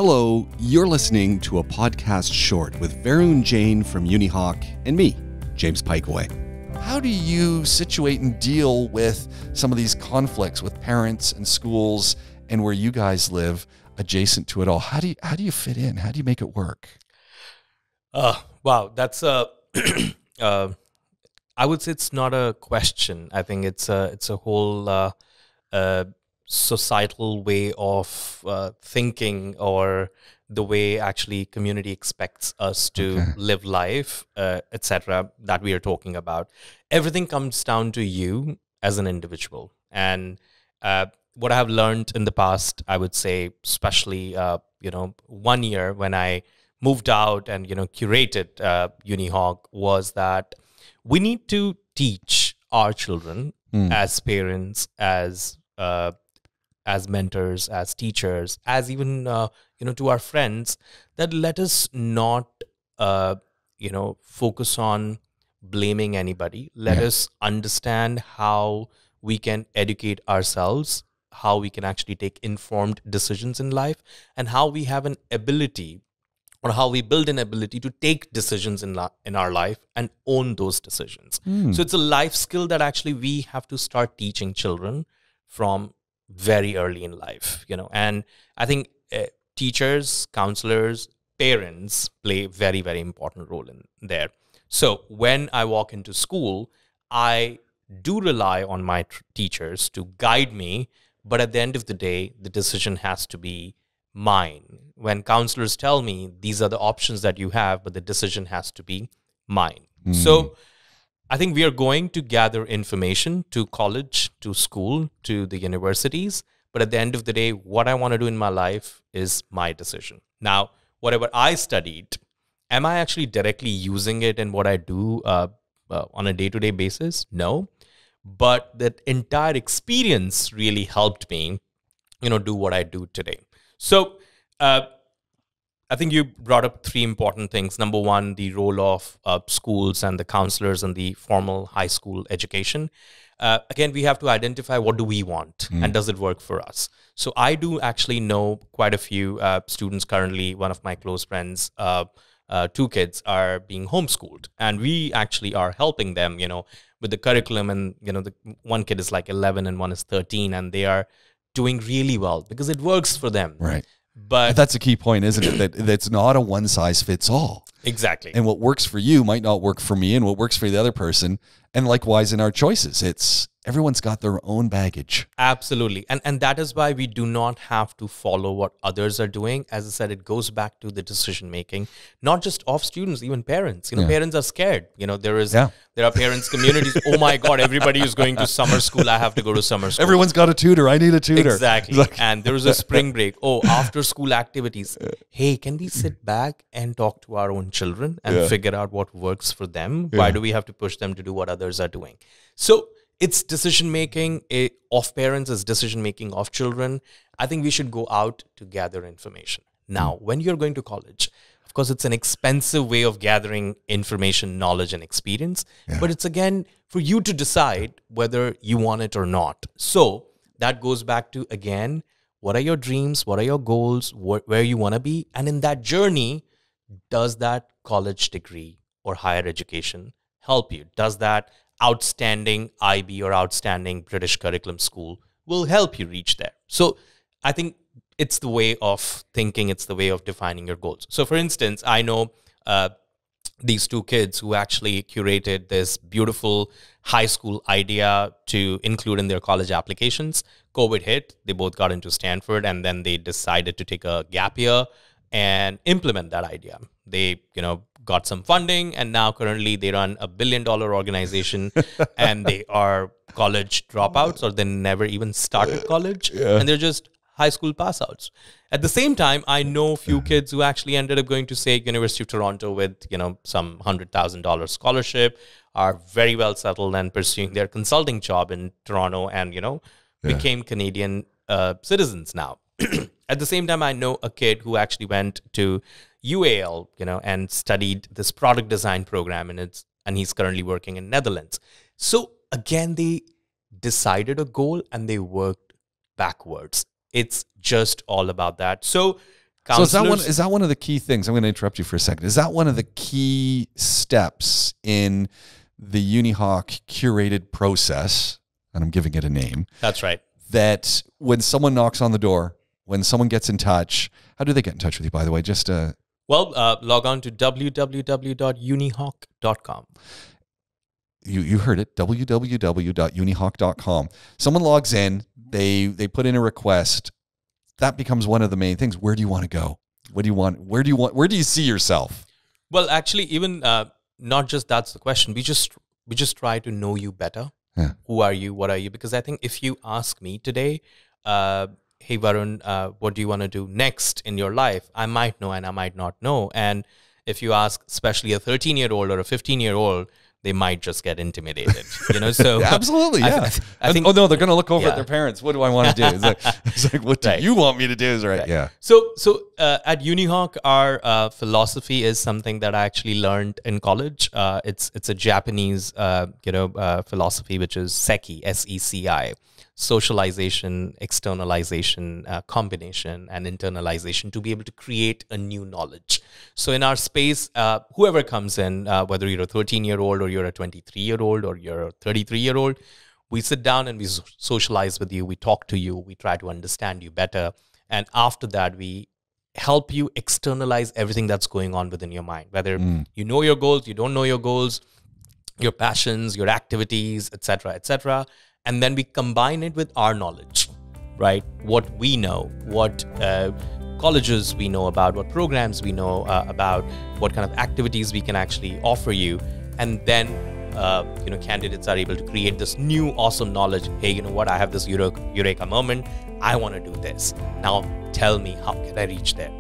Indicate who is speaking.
Speaker 1: Hello, you're listening to a podcast short with Varun Jain from UniHawk and me, James Piecowye. How do you situate and deal with some of these conflicts with parents and schools and where you guys live adjacent to it all? How do you fit in? How do you make it work?
Speaker 2: Wow, that's a I would say it's not a question. I think it's a whole societal way of thinking, or the way actually community expects us to live life, etc., that we are talking about. Everything comes down to you as an individual. And what I have learned in the past, I would say, especially 1 year when I moved out and curated UniHawk, was that we need to teach our children as parents, as mentors, as teachers, as even to our friends, that let us not focus on blaming anybody. Let us understand how we can educate ourselves, how we can actually take informed decisions in life, and how we have an ability, or how we build an ability to take decisions in our life and own those decisions. So it's a life skill that actually we have to start teaching children from very early in life, and I think teachers, counselors, parents play a very, very important role in there. So when I walk into school, I do rely on my teachers to guide me, but at the end of the day, the decision has to be mine. When counselors tell me these are the options that you have, but the decision has to be mine. So I think we are going to gather information to college, to school, to the universities. But at the end of the day, what I want to do in my life is my decision. Now, whatever I studied, am I actually directly using it in what I do on a day-to-day basis? No. But that entire experience really helped me, do what I do today. So I think you brought up three important things. Number one, the role of schools and the counselors and the formal high school education. Again, we have to identify what do we want and does it work for us. So I do actually know quite a few students currently. One of my close friends, 2 kids are being homeschooled, and we actually are helping them, with the curriculum. And, the one kid is like 11 and one is 13, and they are doing really well because it works for them.
Speaker 1: Right.
Speaker 2: But
Speaker 1: that's a key point, isn't it? That's not a one size fits all.
Speaker 2: Exactly.
Speaker 1: And what works for you might not work for me, and what works for the other person. And likewise in our choices, everyone's got their own baggage.
Speaker 2: Absolutely. And that is why we do not have to follow what others are doing. As I said, it goes back to the decision making, not just of students, even parents. Parents are scared. There are parents communities. Oh my God, everybody is going to summer school. I have to go to summer school.
Speaker 1: Everyone's got a tutor. I need a tutor.
Speaker 2: Exactly. And there is a spring break. Oh, after school activities. Hey, can we sit back and talk to our own children and figure out what works for them? Why do we have to push them to do what others are doing? So it's decision-making of parents, it's decision-making of children. I think we should go out to gather information. Now, when you're going to college, of course, it's an expensive way of gathering information, knowledge, and experience. But it's, again, for you to decide whether you want it or not. So that goes back to, again, what are your dreams? What are your goals? Where you want to be? And in that journey, does that college degree or higher education help you? Does that outstanding IB or outstanding British curriculum school will help you reach there? So I think it's the way of thinking. It's the way of defining your goals. So for instance, I know these 2 kids who actually curated this beautiful high school idea to include in their college applications. COVID hit, they both got into Stanford, and then they decided to take a gap year and implement that idea. They, got some funding, and now currently they run a $1 billion organization and they are college dropouts, or they never even started college, and they're just high school passouts. At the same time, I know a few kids who actually ended up going to, say, University of Toronto with, some $100,000 scholarship, are very well settled and pursuing their consulting job in Toronto, and, became Canadian citizens now. At the same time, I know a kid who actually went to UAL, and studied this product design program, and he's currently working in Netherlands. So again, they decided a goal and they worked backwards. It's just all about that. So
Speaker 1: So is that one of the key things? I'm going to interrupt you for a second. Is that one of the key steps in the UniHawk curated process? And I'm giving it a name.
Speaker 2: That's right.
Speaker 1: That when someone knocks on the door, when someone gets in touch, how do they get in touch with you, by the way? Just
Speaker 2: log on to www.unihawk.com.
Speaker 1: You heard it, www.unihawk.com. Someone logs in, they put in a request. That becomes one of the main things. Where do you want to go? Where do you see yourself?
Speaker 2: Well, actually, even not just that's the question. We just try to know you better.
Speaker 1: Yeah.
Speaker 2: Who are you? What are you? Because I think if you ask me today, hey, Varun, what do you want to do next in your life? I might know and I might not know. And if you ask, especially a 13-year-old or a 15-year-old, they might just get intimidated, So
Speaker 1: absolutely, yeah. I think. Oh no, they're going to look over at their parents. What do I want to do? It's like what do you want me to do? Is right. Yeah.
Speaker 2: So at UniHawk, our philosophy is something that I actually learned in college. It's a Japanese philosophy, which is SECI, SECI. Socialization, externalization, combination, and internalization to be able to create a new knowledge. So in our space, whoever comes in, whether you're a 13-year-old or you're a 23-year-old or you're a 33-year-old, we sit down and we socialize with you, we talk to you, we try to understand you better. And after that, we help you externalize everything that's going on within your mind, whether you know your goals, you don't know your goals, your passions, your activities, etc., etc. And then we combine it with our knowledge, right? What we know, what colleges we know about, what programs we know about, what kind of activities we can actually offer you. And then, candidates are able to create this new awesome knowledge. Hey, you know what? I have this eureka moment. I want to do this. Now tell me, how can I reach there?